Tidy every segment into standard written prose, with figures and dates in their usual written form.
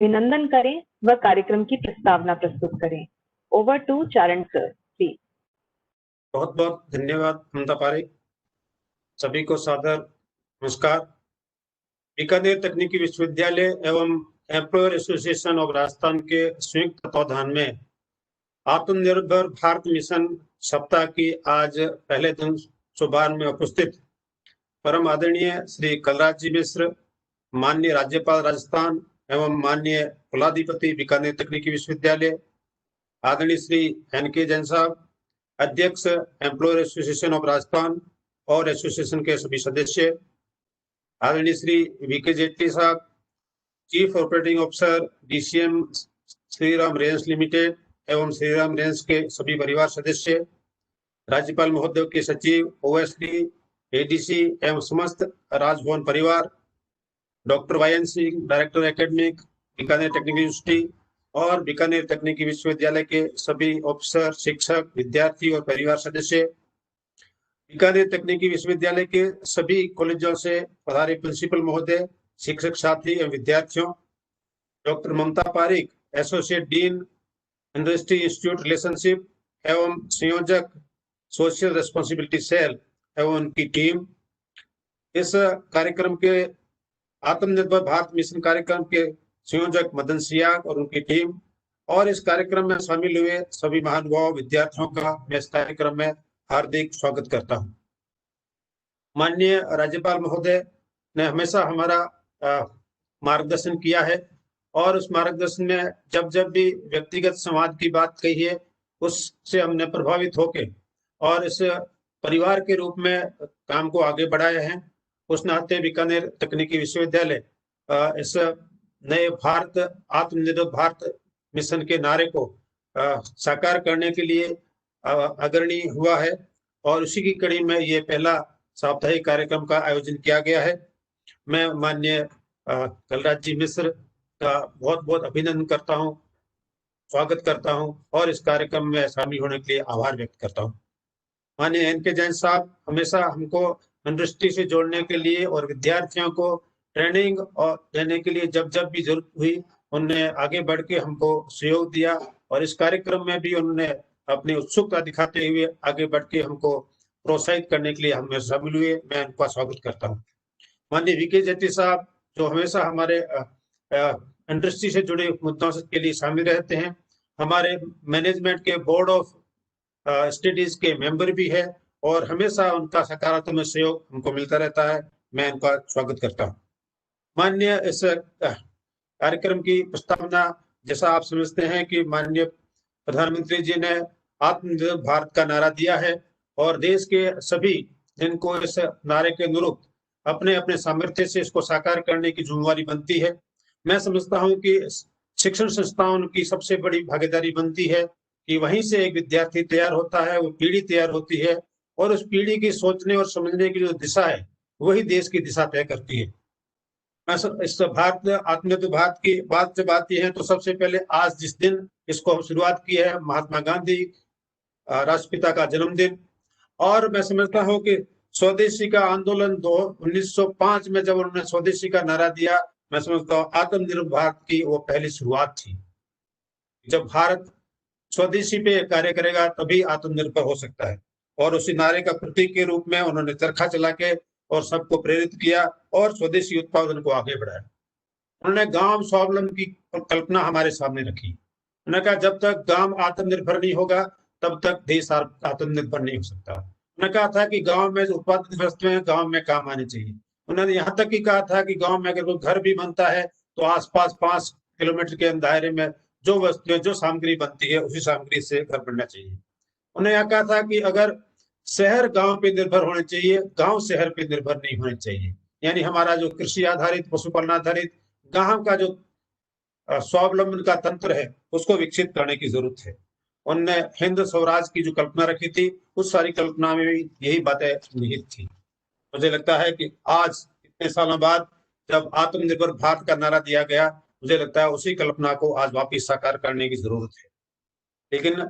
अभिनंदन करें व कार्यक्रम की प्रस्तावना प्रस्तुत करें। Over to Charan sir, please. बहुत बहुत धन्यवाद ममता पारेख। सभी को सादर नमस्कार। बीकानेर तकनीकी विश्वविद्यालय एवं एम्प्लॉयर एसोसिएशन ऑफ राजस्थान के संयुक्त तत्वाधान में आत्मनिर्भर भारत मिशन सप्ताह की आज पहले दिन शुभारंभ में उपस्थित परम आदरणीय श्री कलराज जी मिश्र, माननीय राज्यपाल राजस्थान एवं माननीय कुलाधिपति बीकानेर तकनीकी विश्वविद्यालय, आदरणीय श्री एन.के. जैन साहब, अध्यक्ष एम्प्लॉयर एसोसिएशन ऑफ राजस्थान और एसोसिएशन के सभी सदस्य, आदरणीय श्री वी.के. जेटली साहब, chief operating officer DCM Shriram range limited एवं श्रीराम रेंज के सभी परिवार सदस्य, राज्यपाल महोदय के सचिव, ओएसडी, एडीसी एवं समस्त राजभवन परिवार, doctor Y N. Singh, director academic, Bikaner technical university और बीकानेर तकनीकी विश्वविद्यालय के सभी ऑफिसर, शिक्षक, विद्यार्थी और परिवार सदस्य, बीकानेर तकनीकी विश्वविद्यालय के सभी कॉलेजों से पधारे प्रिंसिपल महोदय, शिक्षक साथी एवं विद्यार्थियों, doctor Mamta Parekh, associate dean, industry institute relationship एवं संयोजक सोशल रेस्पॉन्सिबिलिटी सेल एवं उनकी टीम, इस कार्यक्रम के आत्मनिर्भर भारत मिशन कार्यक्रम के संयोजक मदन सियाग और उनकी टीम, और इस कार्यक्रम में शामिल हुए सभी महानुभाव विद्यार्थियों का मैं इस कार्यक्रम में हार्दिक स्वागत करता हूं। माननीय राज्यपाल महोदय ने हमेशा हमारा मार्गदर्शन किया है और उस मार्गदर्शन में जब जब भी व्यक्तिगत संवाद की बात कही है उससे हमने प्रभावित होके और इस परिवार के रूप में काम को आगे बढ़ाया है। उस नाते बीकानेर तकनीकी विश्वविद्यालय इस नए भारत आत्मनिर्भर भारत मिशन के नारे को साकार करने के लिए अग्रणी हुआ है और उसी की कड़ी में ये पहला साप्ताहिक कार्यक्रम का आयोजन किया गया है। मैं माननीय कलराज जी मिश्र का बहुत बहुत अभिनंदन करता हूं, स्वागत करता हूं और इस कार्यक्रम में शामिल होने के लिए आभार व्यक्त करता हूं। माननीय एन.के. जैन साहब हमेशा हमको इंडस्ट्री से जोड़ने के लिए और विद्यार्थियों को ट्रेनिंग और देने के लिए जब जब भी जरूरत हुई उन्होंने आगे बढ़ के हमको सहयोग दिया और इस कार्यक्रम में भी उन्होंने अपनी उत्सुकता दिखाते हुए आगे बढ़ के हमको प्रोत्साहित करने के लिए हमें शामिल हुए। मैं उनका स्वागत करता हूँ। माननीय वी.के. जेटली साहब जो हमेशा हमारे इंडस्ट्री से जुड़े मुद्दों के लिए शामिल रहते हैं, हमारे मैनेजमेंट के बोर्ड ऑफ स्टडीज के मेंबर भी है और हमेशा उनका सकारात्मक सहयोग हमको मिलता रहता है। मैं उनका स्वागत करता हूँ। माननीय इस कार्यक्रम की प्रस्तावना जैसा आप समझते हैं कि माननीय प्रधानमंत्री जी ने आत्मनिर्भर भारत का नारा दिया है और देश के सभी जिनको इस नारे के अनुरूप अपने अपने सामर्थ्य से इसको साकार करने की जिम्मेवारी बनती है। मैं समझता हूं कि शिक्षण संस्थाओं की सबसे बड़ी भागीदारी बनती है कि वहीं से एक विद्यार्थी तैयार होता है, वो पीढ़ी तैयार होती है और उस पीढ़ी की सोचने और समझने की जो दिशा है वही देश की दिशा तय करती है। इस भारत आत्मनिर्भर भारत की बात से बात यह है तो सबसे पहले आज जिस दिन इसको हम शुरुआत की है महात्मा गांधी राष्ट्रपिता का जन्मदिन, और मैं समझता हूं कि स्वदेशी का आंदोलन 1905 में जब उन्होंने स्वदेशी का नारा दिया, मैं समझता हूँ आत्मनिर्भर भारत की वो पहली शुरुआत थी। जब भारत स्वदेशी पे कार्य करेगा तभी आत्मनिर्भर हो सकता है और उसी नारे का प्रतीक के रूप में उन्होंने चरखा चला के और सबको प्रेरित किया और स्वदेशी उत्पादन को आगे बढ़ाया। उन्होंने गांव स्वावलंबन की कल्पना हमारे सामने रखी। उन्होंने कहा जब तक गांव आत्मनिर्भर नहीं होगा तब तक देश आत्मनिर्भर नहीं हो सकता। उन्होंने कहा था कि गांव में उत्पादित वस्तुएं गांव में काम आनी चाहिए। उन्होंने यहाँ तक ही कहा था कि गांव में अगर कोई घर भी बनता है तो आसपास 5 किलोमीटर के दायरे में जो वस्तुएं जो सामग्री बनती है उसी सामग्री से घर बनना चाहिए। उन्होंने यह कहा था कि अगर शहर गांव पे निर्भर होने चाहिए, गांव शहर पे निर्भर नहीं होने चाहिए। यानी हमारा जो कृषि आधारित पशुपालन आधारित गांव का जो स्वावलंबन का तंत्र है उसको विकसित करने की जरूरत है। उनने हिंद स्वराज की जो कल्पना रखी थी उस सारी कल्पना में भी यही बातें निहित थी। मुझे लगता है कि आज इतने सालों बाद जब आत्मनिर्भर भारत का नारा दिया गया, मुझे लगता है उसी कल्पना को आज वापिस साकार करने की जरूरत है। लेकिन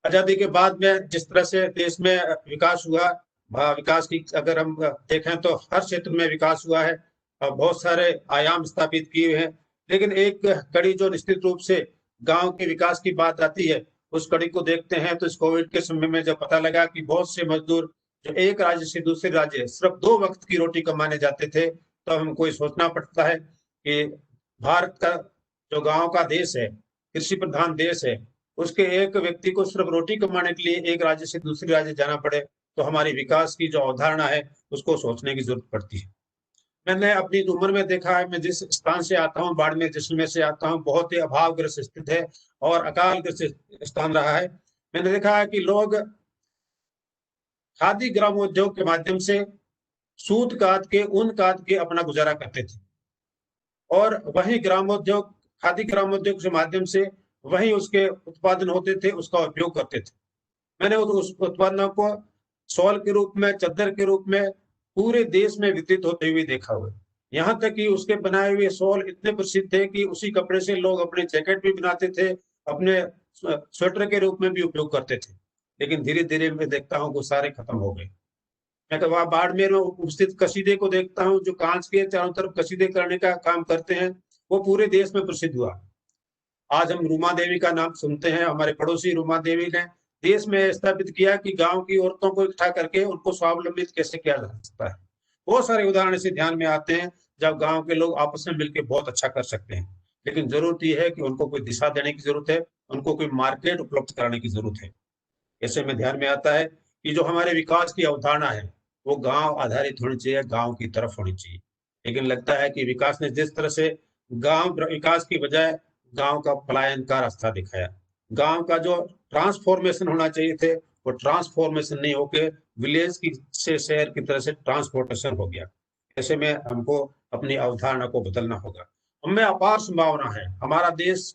आजादी के बाद में जिस तरह से देश में विकास हुआ, विकास की अगर हम देखें तो हर क्षेत्र में विकास हुआ है। बहुत सारे आयाम स्थापित किए हैं, लेकिन एक कड़ी जो निश्चित रूप से गांव के विकास की बात आती है, उस कड़ी को देखते हैं तो इस कोविड के समय में जब पता लगा कि बहुत से मजदूर जो एक राज्य से दूसरे राज्य सिर्फ 2 वक्त की रोटी कमाने जाते थे, तो हमको ये सोचना पड़ता है कि भारत का जो गांव का देश है, कृषि प्रधान देश है, उसके एक व्यक्ति को सिर्फ रोटी कमाने के लिए एक राज्य से दूसरे राज्य जाना पड़े, तो हमारी विकास की जो अवधारणा है उसको सोचने की जरूरत पड़ती है। मैंने अपनी उम्र में देखा है, मैं जिस स्थान से आता हूँ, बाड़मेर जैसलमेर से आता हूँ, बहुत ही अभावग्रस्त स्थित है और अकालग्रस्त स्थान रहा है। मैंने देखा है कि लोग खादी ग्रामोद्योग के माध्यम से सूत काट के, ऊन काट के अपना गुजारा करते थे और वही ग्रामोद्योग, खादी ग्रामोद्योग के माध्यम से वही उसके उत्पादन होते थे, उसका उपयोग करते थे। मैंने उस उत्पादनों को शॉल के रूप में, चद्दर के रूप में पूरे देश में वितरित होते हुए देखा हुआ। यहाँ तक कि उसके बनाए हुए शॉल इतने प्रसिद्ध थे कि उसी कपड़े से लोग अपने जैकेट भी बनाते थे, अपने स्वेटर के रूप में भी उपयोग करते थे। लेकिन धीरे धीरे मैं देखता हूँ वो सारे खत्म हो गए। मैं तो वहाँ बाड़मेर में उपस्थित कसीदे को देखता हूँ, जो कांच के चारों तरफ कसीदे करने का काम करते हैं, वो पूरे देश में प्रसिद्ध हुआ। आज हम रूमा देवी का नाम सुनते हैं। हमारे पड़ोसी रूमा देवी ने देश में स्थापित किया कि गांव की औरतों को इकट्ठा करके उनको स्वावलंबित कैसे किया जा सकता है। बहुत सारे उदाहरण से ध्यान में आते हैं जब गांव के लोग आपस में मिलकर बहुत अच्छा कर सकते हैं। लेकिन जरूरत यह है कि उनको कोई दिशा देने की जरूरत है, उनको कोई मार्केट उपलब्ध कराने की जरूरत है। ऐसे में ध्यान में आता है कि जो हमारे विकास की अवधारणा है वो गांव आधारित होनी चाहिए, गांव की तरफ होनी चाहिए। लेकिन लगता है कि विकास ने जिस तरह से गांव विकास की बजाय गांव का पलायन का रास्ता दिखाया, गांव का जो ट्रांसफॉर्मेशन होना चाहिए थे वो ट्रांसफॉर्मेशन नहीं होके विलेज की से शहर की तरह से ट्रांसपोर्टेशन हो गया। ऐसे में हमको अपनी अवधारणा को बदलना होगा। हमें अपार संभावना है, हमारा देश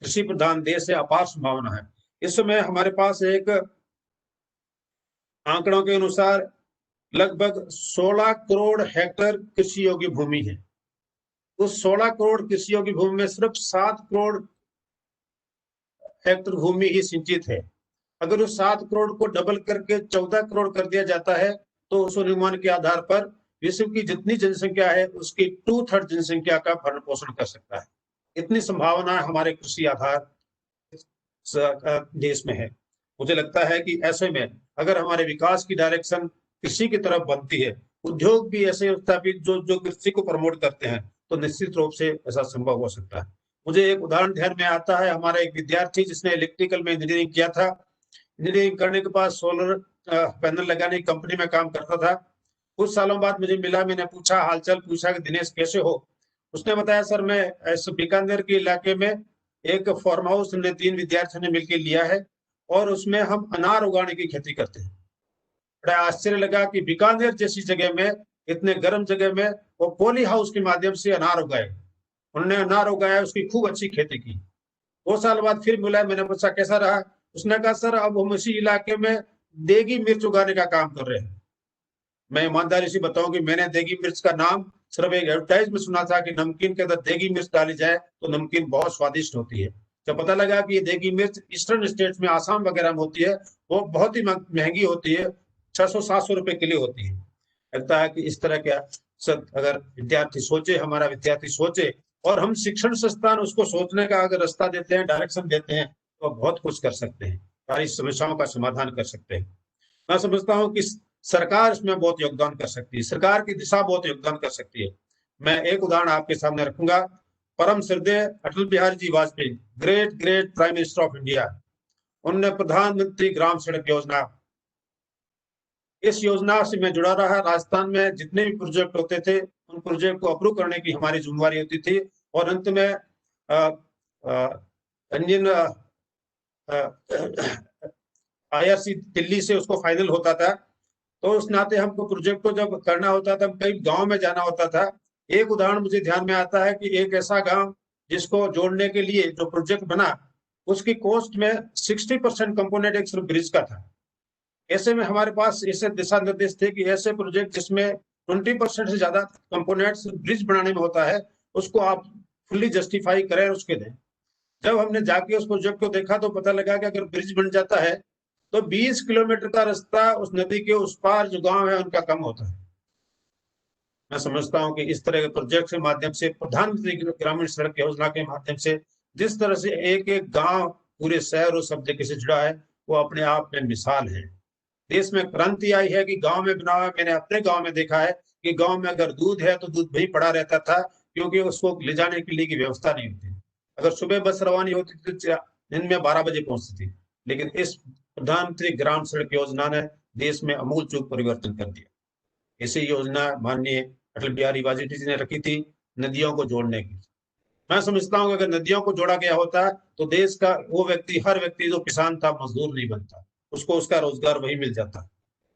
कृषि प्रधान देश है, अपार संभावना है। इस समय हमारे पास एक आंकड़ों के अनुसार लगभग 16 करोड़ हेक्टेयर कृषि योग्य भूमि है। उस 16 करोड़ कृषि योग्य भूमि में सिर्फ 7 करोड़ हेक्टेयर भूमि ही सिंचित है। अगर उस 7 करोड़ को डबल करके 14 करोड़ कर दिया जाता है तो उस अनुमान के आधार पर विश्व की जितनी जनसंख्या है उसकी 2/3 जनसंख्या का भरण पोषण कर सकता है। इतनी संभावना हमारे कृषि आधार देश में है। मुझे लगता है कि ऐसे में अगर हमारे विकास की डायरेक्शन कृषि की तरफ बनती है, उद्योग भी ऐसे स्थापित जो कृषि को प्रमोट करते हैं, तो निश्चित रूप से ऐसा संभव हो सकता है। मुझे एक उदाहरण ध्यान में आता है, हमारा एक विद्यार्थी जिसने इलेक्ट्रिकल में इंजीनियरिंग किया था, इंजीनियरिंग करने के बाद सोलर पैनल लगाने की कंपनी में काम करता था। कुछ सालों बाद मुझे मिला, मैंने पूछा, हालचाल पूछा कि दिनेश कैसे हो। उसने बताया, सर मैं ऐसे बीकानेर के इलाके में एक फार्म हाउस हमने 3 विद्यार्थियों ने मिलकर लिया है और उसमें हम अनार उगाने की खेती करते हैं। बड़ा आश्चर्य लगा कि बीकानेर जैसी जगह में, इतने गर्म जगह में वो पॉली हाउस के माध्यम से अनार उगाए। उन्होंने अनार उगाया, उसकी खूब अच्छी खेती की। 2 साल बाद फिर मिला, मैंने पूछा कैसा रहा। उसने कहा, सर अब हम इसी इलाके में देगी मिर्च उगाने का काम कर रहे हैं। मैं ईमानदारी से बताऊं कि मैंने देगी मिर्च का नाम सिर्फ एक एडवर्टाइज में सुना था कि नमकीन के अंदर देगी मिर्च डाली जाए तो नमकीन बहुत स्वादिष्ट होती है। जब पता लगा कि ये देगी मिर्च ईस्टर्न स्टेट्स में, आसाम वगैरह में होती है, वो बहुत ही महंगी होती है, 600-700 रुपए किलो होती है। लगता है कि इस तरह का सब अगर विद्यार्थी सोचे, हमारा विद्यार्थी सोचे और हम शिक्षण संस्थान उसको सोचने का अगर रास्ता देते हैं, डायरेक्शन देते हैं, तो बहुत कुछ कर सकते हैं, सारी समस्याओं का समाधान कर सकते हैं। मैं समझता हूँ कि सरकार इसमें बहुत योगदान कर सकती है, सरकार की दिशा बहुत योगदान कर सकती है। मैं एक उदाहरण आपके सामने रखूंगा। परम श्रद्धेय Atal Bihari ji Vajpayee, great great prime minister of India, उन्होंने प्रधानमंत्री ग्राम सड़क योजना, इस योजना से मैं जुड़ा रहा। राजस्थान में जितने भी प्रोजेक्ट होते थे उन प्रोजेक्ट को अप्रूव करने की हमारी जिम्मेवारी होती थी और अंत में इंडियन IRC दिल्ली से उसको फाइनल होता था। तो उस नाते हमको प्रोजेक्ट को जब करना होता था, कई गांव में जाना होता था। एक उदाहरण मुझे ध्यान में आता है कि एक ऐसा गांव जिसको जोड़ने के लिए जो प्रोजेक्ट बना, उसकी कॉस्ट में 60% कंपोनेंट एक सिर्फ ब्रिज का था। ऐसे में हमारे पास ऐसे दिशा निर्देश थे कि ऐसे प्रोजेक्ट जिसमें 20% से ज्यादा कंपोनेंट्स ब्रिज बनाने में होता है, उसको आप फुल्ली जस्टिफाई करें, उसके दें। जब हमने जाके उस प्रोजेक्ट को देखा तो पता लगा कि अगर ब्रिज बन जाता है तो 20 किलोमीटर का रास्ता उस नदी के उस पार जो गांव है उनका कम होता है। मैं समझता हूं कि इस तरह के प्रोजेक्ट के माध्यम से, प्रधानमंत्री ग्रामीण सड़क योजना के माध्यम से जिस तरह से एक एक गांव पूरे शहर और सब जगह से जुड़ा है, वो अपने आप में मिसाल है। देश में क्रांति आई है कि गांव में बना हुआ। मैंने अपने गांव में देखा है कि गांव में अगर दूध है तो दूध वहीं पड़ा रहता था, क्योंकि उसको ले जाने के लिए की व्यवस्था नहीं होती। अगर सुबह बस रवानी होती थी तो दिन में 12 बजे पहुंचती थी। लेकिन इस प्रधानमंत्री ग्राम सड़क योजना ने देश में अमूल चूक परिवर्तन कर दिया। ऐसी योजना माननीय अटल बिहारी वाजपेयी जी ने रखी थी, नदियों को जोड़ने की। मैं समझता हूँ कि अगर नदियों को जोड़ा गया होता तो देश का वो व्यक्ति, हर व्यक्ति जो किसान था, मजदूर नहीं बनता, उसको उसका रोजगार वही मिल जाता।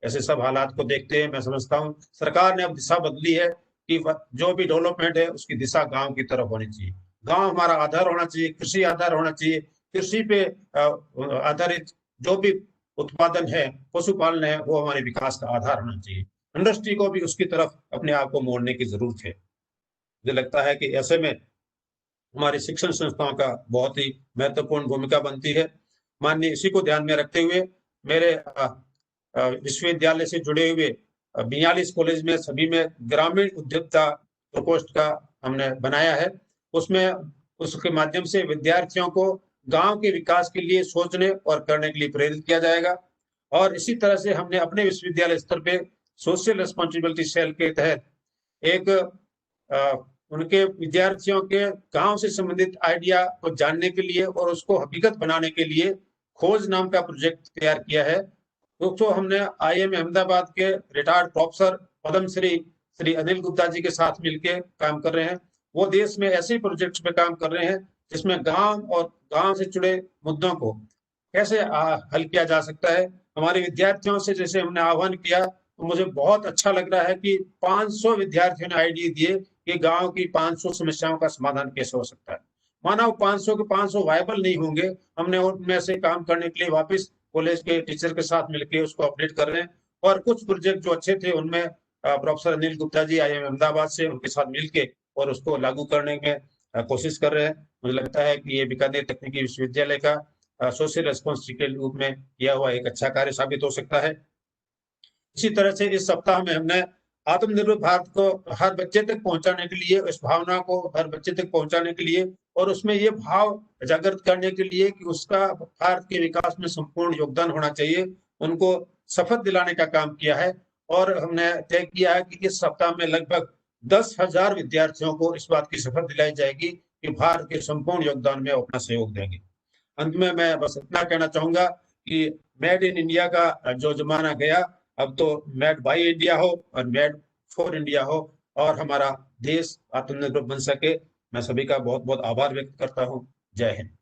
ऐसे सब हालात को देखते हैं मैं समझता हूँ सरकार ने अब दिशा बदली है कि जो भी डेवलपमेंट है उसकी दिशा गांव की तरफ होनी चाहिए। गांव हमारा आधार होना चाहिए, कृषि आधार होना चाहिए। कृषि पे आधारित जो भी उत्पादन है, पशुपालन है, वो हमारे विकास का आधार होना चाहिए। इंडस्ट्री को भी उसकी तरफ अपने आप को मोड़ने की जरूरत है। मुझे लगता है कि ऐसे में हमारी शिक्षण संस्थाओं का बहुत ही महत्वपूर्ण भूमिका बनती है। माननीय इसी को ध्यान में रखते हुए मेरे विश्वविद्यालय से जुड़े हुए 42 कॉलेज में सभी में ग्रामीण उद्यमिता प्रकोष्ठ का हमने बनाया है। उसमें उसके माध्यम से विद्यार्थियों को गांव के विकास के लिए सोचने और करने के लिए प्रेरित किया जाएगा। और इसी तरह से हमने अपने विश्वविद्यालय स्तर पे सोशल रिस्पॉन्सिबिलिटी सेल के तहत एक उनके विद्यार्थियों के गांव से संबंधित आइडिया को जानने के लिए और उसको हकीकत बनाने के लिए खोज नाम का प्रोजेक्ट तैयार किया है। दोस्तों, हमने IIM अहमदाबाद के रिटायर्ड प्रोफेसर पद्मश्री श्री अनिल गुप्ता जी के साथ मिलकर काम कर रहे हैं। वो देश में ऐसे प्रोजेक्ट्स पे काम कर रहे हैं जिसमें गांव और गांव से जुड़े मुद्दों को कैसे हल किया जा सकता है। हमारे विद्यार्थियों से जैसे हमने आह्वान किया तो मुझे बहुत अच्छा लग रहा है कि 500 विद्यार्थियों ने आइडिया दिए कि गांव की 500 समस्याओं का समाधान कैसे हो सकता है। माना वो 500 के 500 वायबल नहीं होंगे, हमने उनमें से काम करने के लिए वापस कॉलेज के टीचर के साथ मिलकर उसको अपडेट कर रहे हैं। और कुछ प्रोजेक्ट जो अच्छे थे उनमें प्रोफेसर अनिल गुप्ता जी IIM अहमदाबाद से उनके साथ मिलके और उसको लागू करने में कोशिश कर रहे हैं। मुझे लगता है कि ये बीकानेर तकनीकी विश्वविद्यालय का सोशल रेस्पॉन्सिबिलिटी के रूप में किया हुआ एक अच्छा कार्य साबित हो सकता है। इसी तरह से इस सप्ताह में हमने आत्मनिर्भर भारत को हर बच्चे तक पहुंचाने के लिए, इस भावना को हर बच्चे तक पहुंचाने के लिए और उसमें ये भाव जागृत करने के लिए कि उसका भारत के विकास में संपूर्ण योगदान होना चाहिए, उनको शपथ दिलाने का काम किया है। और हमने तय किया है कि इस सप्ताह में लगभग 10,000 विद्यार्थियों को इस बात की शपथ दिलाई जाएगी कि भारत के संपूर्ण योगदान में अपना सहयोग देंगे। अंत में मैं बस इतना कहना चाहूंगा कि मेड इन इंडिया का जो जमाना गया, अब तो मेड बाय इंडिया हो और मेड फॉर इंडिया हो और हमारा देश आत्मनिर्भर बन सके। मैं सभी का बहुत बहुत आभार व्यक्त करता हूँ। जय हिंद।